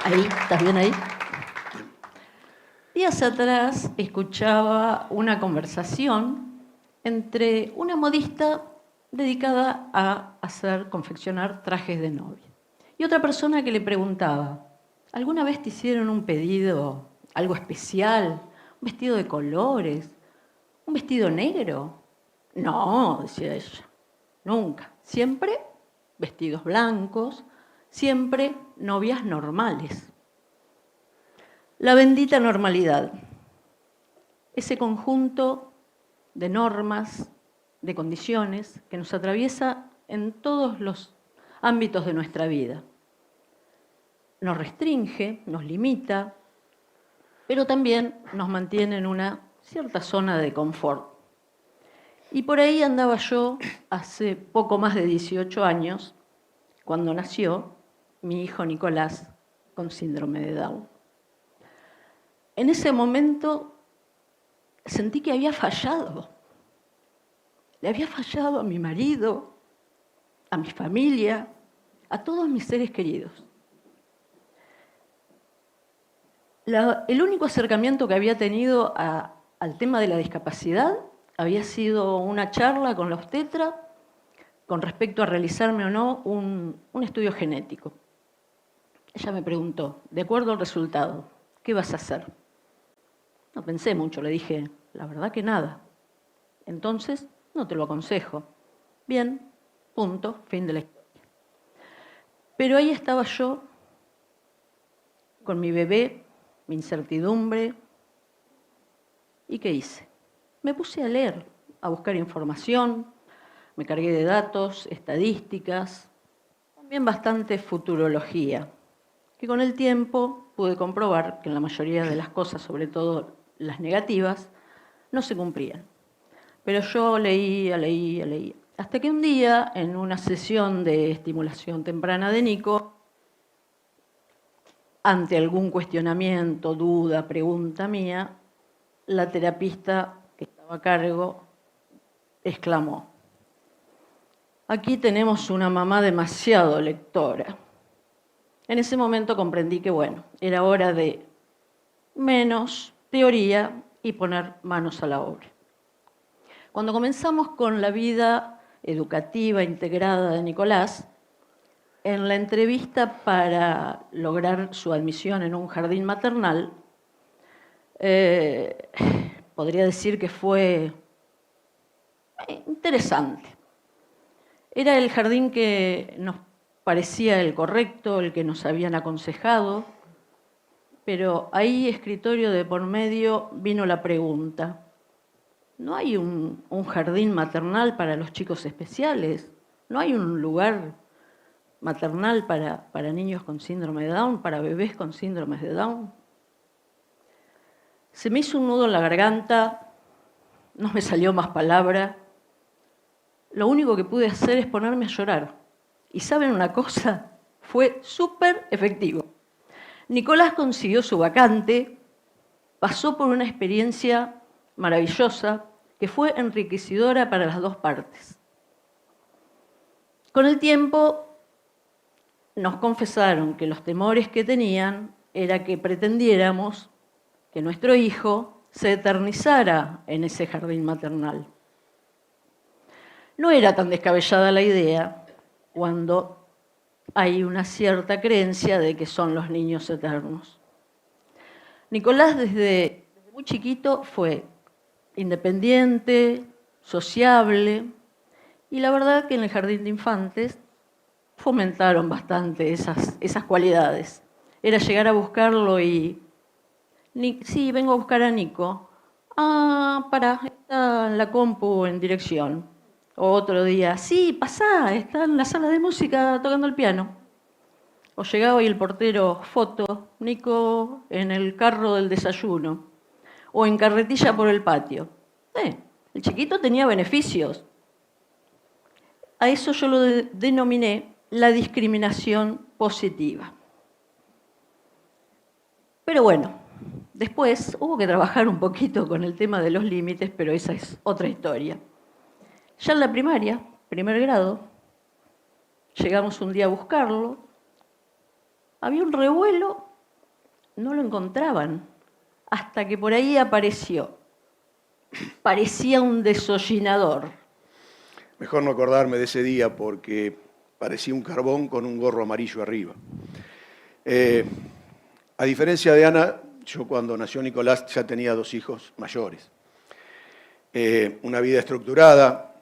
Ahí, ¿estás bien ahí? Días atrás escuchaba una conversación entre una modista dedicada a confeccionar trajes de novia y otra persona que le preguntaba, ¿alguna vez te hicieron un pedido, algo especial, un vestido de colores, un vestido negro? No, decía ella, nunca. Siempre vestidos blancos, siempre novias normales. La bendita normalidad, ese conjunto de normas, de condiciones que nos atraviesa en todos los ámbitos de nuestra vida. Nos restringe, nos limita, pero también nos mantiene en una cierta zona de confort. Y por ahí andaba yo hace poco más de 18 años, cuando nació mi hijo Nicolás con síndrome de Down. En ese momento sentí que había fallado. Le había fallado a mi marido, a mi familia, a todos mis seres queridos. El único acercamiento que había tenido al tema de la discapacidad había sido una charla con la obstetra con respecto a realizarme o no un estudio genético. Ella me preguntó, de acuerdo al resultado, ¿qué vas a hacer? No pensé mucho, le dije, la verdad que nada. Entonces, no te lo aconsejo. Bien, punto, fin de la historia. Pero ahí estaba yo, con mi bebé, mi incertidumbre. ¿Y qué hice? Me puse a leer, a buscar información, me cargué de datos, estadísticas, también bastante futurología, que con el tiempo pude comprobar que en la mayoría de las cosas, sobre todo las negativas, no se cumplían. Pero yo leía, hasta que un día, en una sesión de estimulación temprana de Nico, ante algún cuestionamiento, duda, pregunta mía, la terapista que estaba a cargo exclamó, aquí tenemos una mamá demasiado lectora. En ese momento comprendí que, bueno, era hora de menos teoría y poner manos a la obra. Cuando comenzamos con la vida educativa integrada de Nicolás, en la entrevista para lograr su admisión en un jardín maternal, podría decir que fue interesante. Era el jardín que nos parecía el correcto, el que nos habían aconsejado, pero ahí, escritorio de por medio, vino la pregunta, ¿no hay un jardín maternal para los chicos especiales? ¿No hay un lugar maternal para niños con síndrome de Down, para bebés con síndromes de Down? Se me hizo un nudo en la garganta, no me salió más palabra. Lo único que pude hacer es ponerme a llorar. ¿Y saben una cosa? Fue súper efectivo. Nicolás consiguió su vacante, pasó por una experiencia maravillosa que fue enriquecedora para las dos partes. Con el tiempo nos confesaron que los temores que tenían era que pretendiéramos que nuestro hijo se eternizara en ese jardín maternal. No era tan descabellada la idea cuando hay una cierta creencia de que son los niños eternos. Nicolás desde muy chiquito fue independiente, sociable, y la verdad que en el jardín de infantes fomentaron bastante esas cualidades. Era llegar a buscarlo y... Sí, vengo a buscar a Nico. Ah, pará, está en la compu en dirección. O otro día, sí, pasá, está en la sala de música tocando el piano. O llegaba y el portero, foto, Nico en el carro del desayuno. O en carretilla por el patio. El chiquito tenía beneficios. A eso yo lo denominé la discriminación positiva. Pero bueno, después hubo que trabajar un poquito con el tema de los límites, pero esa es otra historia. Ya en la primaria, primer grado, llegamos un día a buscarlo. Había un revuelo no lo encontraban, hasta que por ahí apareció. Parecía un desollinador. Mejor no acordarme de ese día porque parecía un carbón con un gorro amarillo arriba. A diferencia de Ana, yo cuando nació Nicolás ya tenía 2 hijos mayores. Una vida estructurada,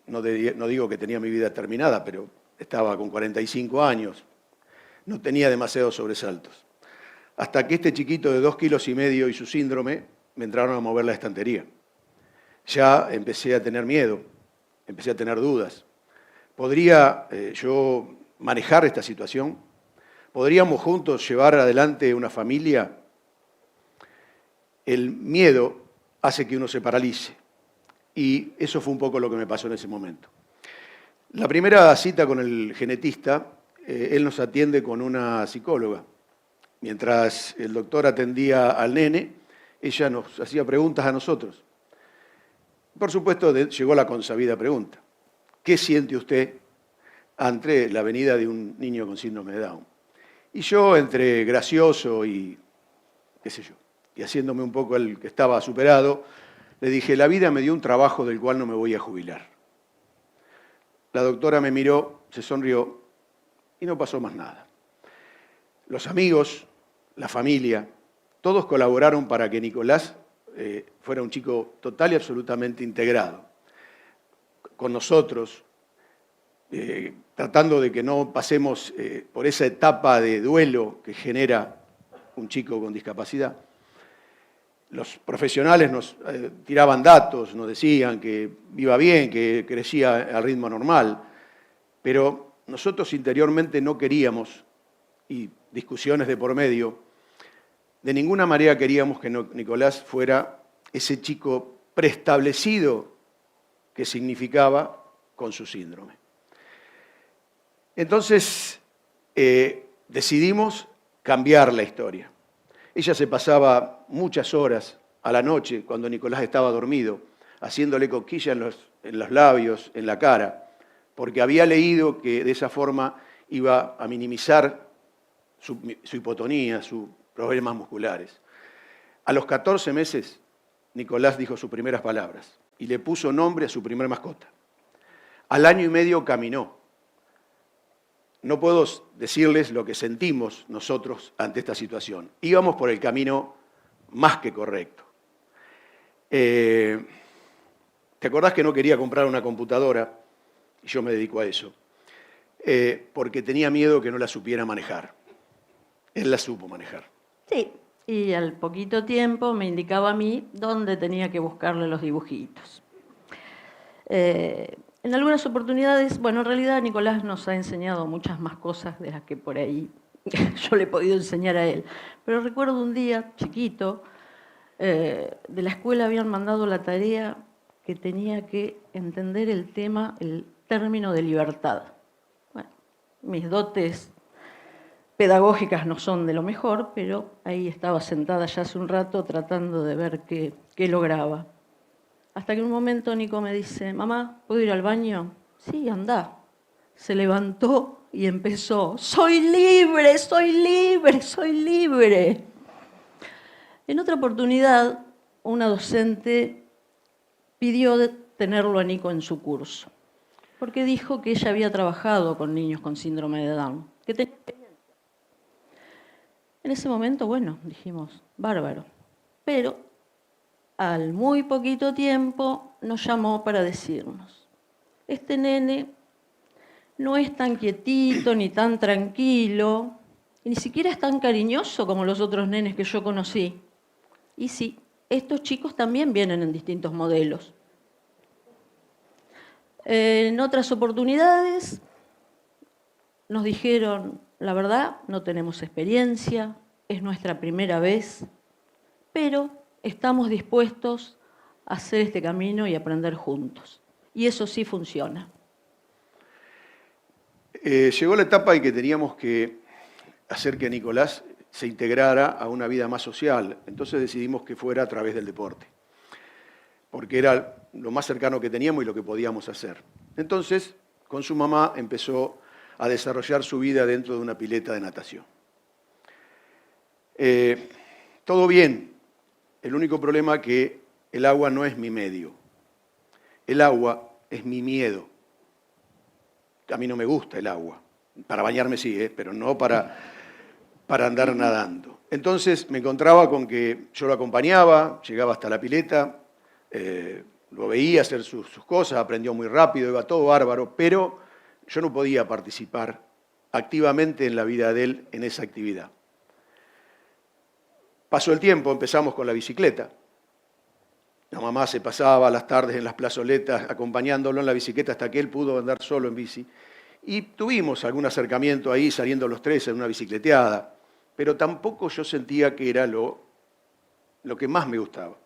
no digo que tenía mi vida terminada, pero estaba con 45 años, no tenía demasiados sobresaltos. Hasta que este chiquito de 2,5 kilos y su síndrome me entraron a mover la estantería. Ya empecé a tener miedo, empecé a tener dudas. ¿Podría yo manejar esta situación? ¿Podríamos juntos llevar adelante una familia? El miedo hace que uno se paralice. Y eso fue un poco lo que me pasó en ese momento. La primera cita con el genetista, él nos atiende con una psicóloga. Mientras el doctor atendía al nene, ella nos hacía preguntas a nosotros. Por supuesto, llegó la consabida pregunta. ¿Qué siente usted ante la venida de un niño con síndrome de Down? Y yo, entre gracioso y qué sé yo, y haciéndome un poco el que estaba superado, le dije, la vida me dio un trabajo del cual no me voy a jubilar. La doctora me miró, se sonrió y no pasó más nada. Los amigos, la familia, todos colaboraron para que Nicolás fuera un chico total y absolutamente integrado con nosotros, tratando de que no pasemos por esa etapa de duelo que genera un chico con discapacidad. Los profesionales nos tiraban datos, nos decían que iba bien, que crecía al ritmo normal, pero nosotros interiormente no queríamos, y discusiones de por medio, de ninguna manera queríamos que Nicolás fuera ese chico preestablecido que significaba con su síndrome. Entonces decidimos cambiar la historia. Ella se pasaba muchas horas a la noche, cuando Nicolás estaba dormido, haciéndole cosquillas en los labios, en la cara, porque había leído que de esa forma iba a minimizar su hipotonía, sus problemas musculares. A los 14 meses, Nicolás dijo sus primeras palabras y le puso nombre a su primer mascota. Al 1 año y medio caminó. No puedo decirles lo que sentimos nosotros ante esta situación. Íbamos por el camino más que correcto. ¿Te acordás que no quería comprar una computadora? Y yo me dedico a eso. Porque tenía miedo que no la supiera manejar. Él la supo manejar. Sí, y al poquito tiempo me indicaba a mí dónde tenía que buscarle los dibujitos. En algunas oportunidades, bueno, en realidad Nicolás nos ha enseñado muchas más cosas de las que por ahí yo le he podido enseñar a él. Pero recuerdo un día, chiquito, de la escuela habían mandado la tarea que tenía que entender el término de libertad. Bueno, mis dotes pedagógicas no son de lo mejor, pero ahí estaba sentada ya hace un rato tratando de ver qué lograba. Hasta que en un momento Nico me dice, mamá, ¿puedo ir al baño? Sí, anda. Se levantó y empezó, soy libre, soy libre, soy libre. En otra oportunidad, una docente pidió tenerlo a Nico en su curso, porque dijo que ella había trabajado con niños con síndrome de Down, que tenía experiencia. En ese momento, bueno, dijimos, bárbaro. Pero al muy poquito tiempo nos llamó para decirnos, este nene no es tan quietito ni tan tranquilo, y ni siquiera es tan cariñoso como los otros nenes que yo conocí. Y sí, estos chicos también vienen en distintos modelos. En otras oportunidades nos dijeron, la verdad, no tenemos experiencia, es nuestra primera vez, pero estamos dispuestos a hacer este camino y aprender juntos. Y eso sí funciona. Llegó la etapa en que teníamos que hacer que Nicolás se integrara a una vida más social. Entonces decidimos que fuera a través del deporte, porque era lo más cercano que teníamos y lo que podíamos hacer. Entonces, con su mamá empezó a desarrollar su vida dentro de una pileta de natación. Todo bien, el único problema es que el agua no es mi medio. El agua es mi miedo. A mí no me gusta el agua. Para bañarme sí, pero no para andar nadando. Entonces me encontraba con que yo lo acompañaba, llegaba hasta la pileta, lo veía hacer sus cosas, aprendió muy rápido, iba todo bárbaro, pero yo no podía participar activamente en la vida de él en esa actividad. Pasó el tiempo, empezamos con la bicicleta. La mamá se pasaba las tardes en las plazoletas acompañándolo en la bicicleta hasta que él pudo andar solo en bici. Y tuvimos algún acercamiento ahí, saliendo los tres en una bicicleteada, pero tampoco yo sentía que era lo que más me gustaba.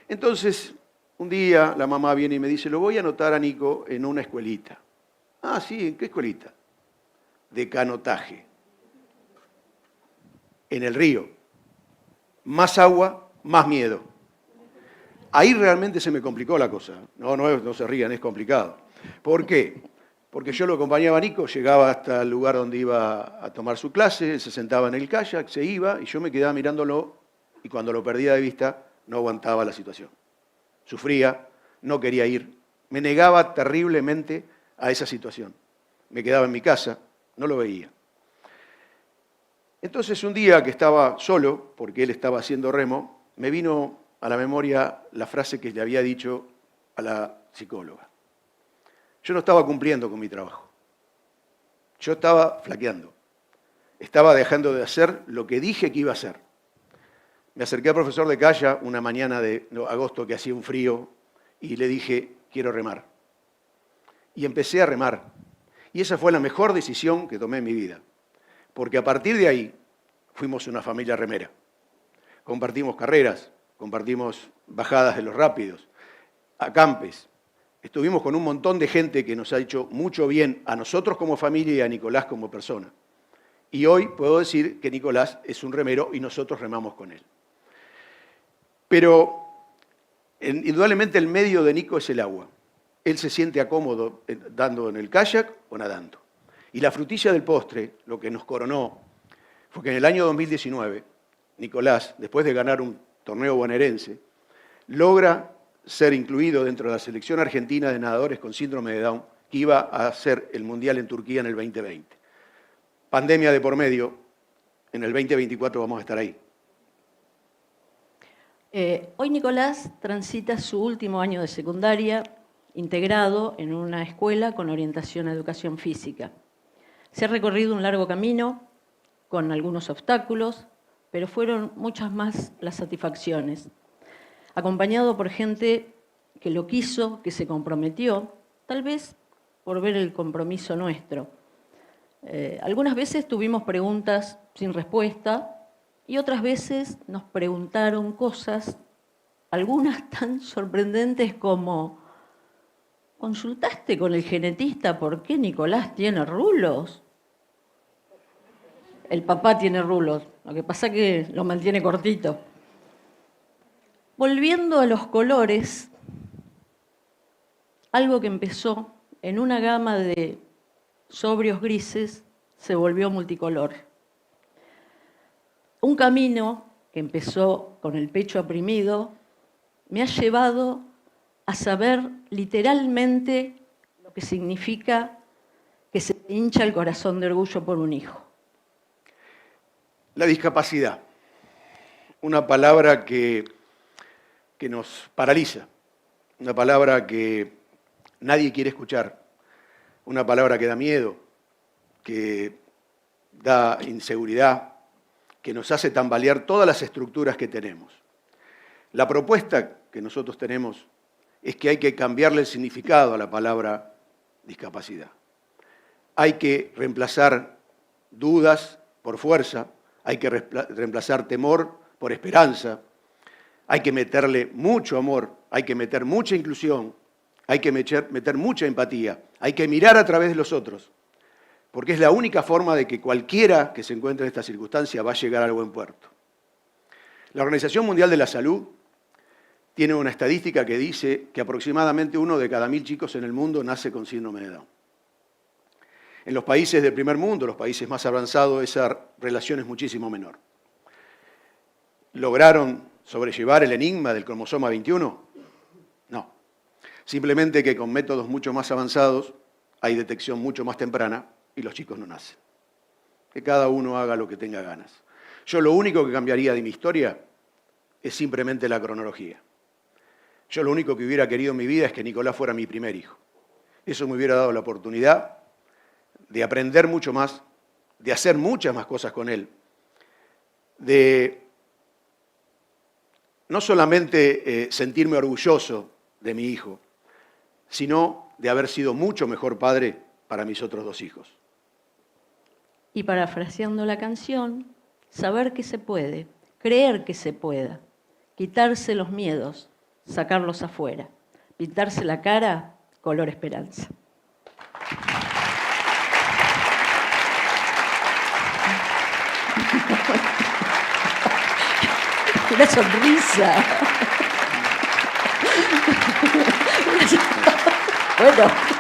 Entonces, un día la mamá viene y me dice, lo voy a anotar a Nico en una escuelita. Ah, sí, ¿en qué escuelita? De canotaje. En el río. Más agua, más miedo. Ahí realmente se me complicó la cosa. No se rían, es complicado. ¿Por qué? Porque yo lo acompañaba a Nico, llegaba hasta el lugar donde iba a tomar su clase, él se sentaba en el kayak, se iba y yo me quedaba mirándolo y cuando lo perdía de vista no aguantaba la situación. Sufría, no quería ir, me negaba terriblemente a esa situación. Me quedaba en mi casa, no lo veía. Entonces un día que estaba solo, porque él estaba haciendo remo, me vino a la memoria la frase que le había dicho a la psicóloga. Yo no estaba cumpliendo con mi trabajo. Yo estaba flaqueando. Estaba dejando de hacer lo que dije que iba a hacer. Me acerqué al profesor de Calla una mañana de agosto que hacía un frío y le dije, quiero remar. Y empecé a remar. Y esa fue la mejor decisión que tomé en mi vida. Porque a partir de ahí fuimos una familia remera. Compartimos carreras, compartimos bajadas de los rápidos, acampes. Estuvimos con un montón de gente que nos ha hecho mucho bien a nosotros como familia y a Nicolás como persona. Y hoy puedo decir que Nicolás es un remero y nosotros remamos con él. Pero indudablemente el medio de Nico es el agua. Él se siente acómodo dando en el kayak o nadando. Y la frutilla del postre, lo que nos coronó, fue que en el año 2019, Nicolás, después de ganar un torneo bonaerense, logra ser incluido dentro de la selección argentina de nadadores con síndrome de Down, que iba a hacer el Mundial en Turquía en el 2020. Pandemia de por medio, en el 2024 vamos a estar ahí. Hoy Nicolás transita su último año de secundaria integrado en una escuela con orientación a educación física. Se ha recorrido un largo camino con algunos obstáculos, pero fueron muchas más las satisfacciones. Acompañado por gente que lo quiso, que se comprometió, tal vez por ver el compromiso nuestro. Algunas veces tuvimos preguntas sin respuesta y otras veces nos preguntaron cosas, algunas tan sorprendentes como ¿consultaste con el genetista por qué Nicolás tiene rulos? El papá tiene rulos, lo que pasa es que lo mantiene cortito. Volviendo a los colores, algo que empezó en una gama de sobrios grises se volvió multicolor. Un camino que empezó con el pecho oprimido me ha llevado a saber literalmente lo que significa que se hincha el corazón de orgullo por un hijo. La discapacidad, una palabra que nos paraliza, una palabra que nadie quiere escuchar, una palabra que da miedo, que da inseguridad, que nos hace tambalear todas las estructuras que tenemos. La propuesta que nosotros tenemos es que hay que cambiarle el significado a la palabra discapacidad. Hay que reemplazar dudas por fuerza, hay que reemplazar temor por esperanza, hay que meterle mucho amor, hay que meter mucha inclusión, hay que meter mucha empatía, hay que mirar a través de los otros, porque es la única forma de que cualquiera que se encuentre en esta circunstancia va a llegar al buen puerto. La Organización Mundial de la Salud tiene una estadística que dice que aproximadamente 1 de cada 1000 chicos en el mundo nace con síndrome de Down. En los países del primer mundo, los países más avanzados, esa relación es muchísimo menor. lograron sobrellevar el enigma del cromosoma 21? No. Simplemente que con métodos mucho más avanzados hay detección mucho más temprana y los chicos no nacen. Que cada uno haga lo que tenga ganas. Yo lo único que cambiaría de mi historia es simplemente la cronología. Yo lo único que hubiera querido en mi vida es que Nicolás fuera mi primer hijo. Eso me hubiera dado la oportunidad de aprender mucho más, de hacer muchas más cosas con él, de no solamente sentirme orgulloso de mi hijo, sino de haber sido mucho mejor padre para mis otros 2 hijos. Y parafraseando la canción, saber que se puede, creer que se pueda, quitarse los miedos, sacarlos afuera, pintarse la cara color esperanza. Una sonrisa. Bueno.